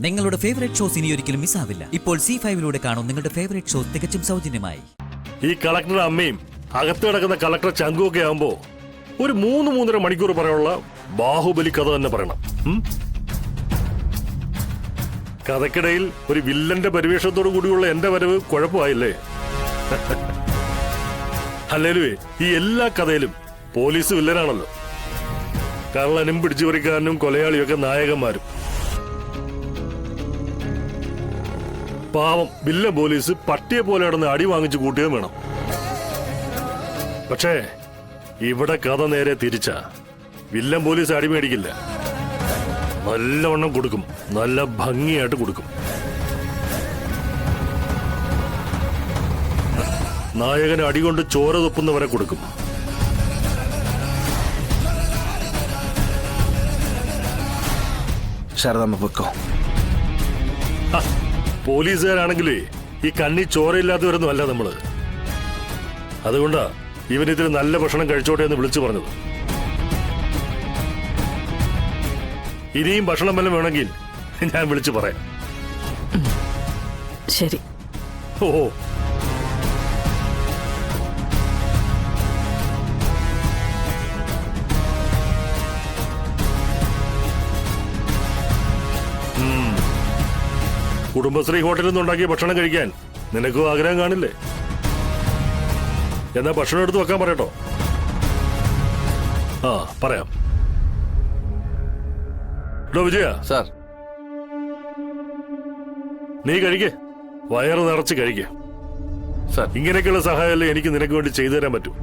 നിങ്ങളുടെ favourite shows ഇനി ഒരിക്കലും മിസ്സാവില്ല. ഇപ്പോൾ C5 കാണും നിങ്ങളുടെ ഫേവറേറ്റ് ഷോസ് തികച്ചും സൗജന്യമായി. ഈ കളക്ടർ അമ്മയും അകത്ത് കിടക്കുന്ന കളക്ടർ ചങ്കുമൊക്കെ ആവുമ്പോ ഒരു 3-3.5 മണിക്കൂർ പറയാനുള്ള ബാഹുബലി കഥ തന്നെ പറയണം. കഥക്കിടയിൽ ഒരു വില്ലന്റെ പരിവേഷത്തോടു കൂടിയുള്ള എന്റെ വരവ് കുഴപ്പമായില്ലേ? അല്ലേലുവേ ഈ എല്ലാ കഥയിലും പോലീസ് വില്ലനാണല്ലോ. കള്ളനും പിടിച്ചുപറിക്കാരനും കൊലയാളിയൊക്കെ നായകന്മാരും. പാവം വില്ലൻ പോലീസ് പട്ടിയെ പോലെ കിടന്ന് അടി വാങ്ങിച്ചു കൂട്ടുകയും വേണം. പക്ഷേ ഇവിടെ കഥ നേരെ തിരിച്ച. വില്ലൻ പോലീസ് അടി മേടിക്കില്ല, നല്ലവണ്ണം കൊടുക്കും, നല്ല ഭംഗിയായിട്ട് കൊടുക്കും. നായകന് അടികൊണ്ട് ചോര തുപ്പുന്നവരെ കൊടുക്കും. ശാരദാമ്മ പൊക്കോ. പോലീസുകാരാണെങ്കിലേ ഈ കണ്ണി ചോരയില്ലാത്തവരൊന്നും അല്ല നമ്മള്. അതുകൊണ്ടാ ഇവനിതിൽ നല്ല ഭക്ഷണം കഴിച്ചോട്ടെ എന്ന് വിളിച്ചു പറഞ്ഞത്. ഇനിയും ഭക്ഷണം വല്ലതും വേണമെങ്കിൽ ഞാൻ വിളിച്ചു പറയാം. ശരി. ഓ കുടുംബശ്രീ ഹോട്ടലിൽ നിന്ന് ഉണ്ടാക്കിയ ഭക്ഷണം കഴിക്കാൻ നിനക്കും ആഗ്രഹം കാണില്ലേ? എന്നാ ഭക്ഷണം എടുത്ത് വെക്കാൻ പറയട്ടോ. ആ പറയാം. വിജയ സാർ, നീ കഴിക്കേ, വയറ് നിറച്ച് കഴിക്കേ. സാർ, ഇങ്ങനെയൊക്കെയുള്ള സഹായമല്ലേ എനിക്ക് നിനക്ക് വേണ്ടി ചെയ്തു തരാൻ പറ്റൂ.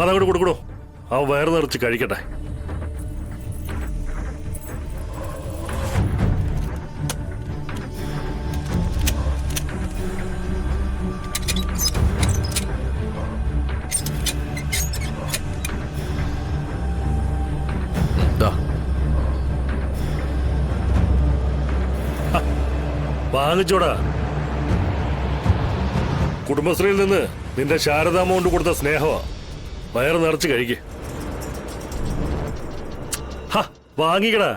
അതങ്ങോട്ട് കൊടുക്കണോ, ആ വയറ് നിറച്ച് കഴിക്കട്ടെ. വാങ്ങിച്ചോടാ. കുടുംബശ്രീയിൽ നിന്ന് നിന്റെ ശാരദാമ്മ കൊണ്ട് കൊടുത്ത സ്നേഹമാ. വയറ് നിറച്ച് കഴിക്കേ. വാങ്ങിക്കടാ.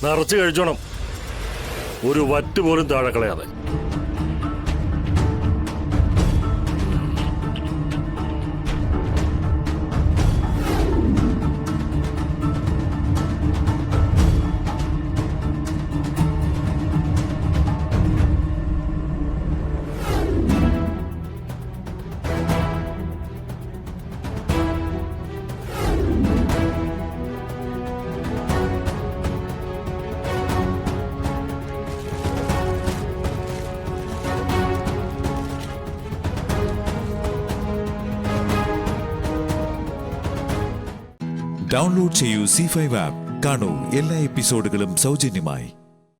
നിറച്ച് കഴിച്ചോണം, ഒരു വറ്റ് പോലും താഴെ കളയാതെ. ഡൗൺലോഡ് ചെയ്യൂ C5 ആപ്പ്. കാണൂ എല്ലാ എപ്പിസോഡുകളും സൗജന്യമായി.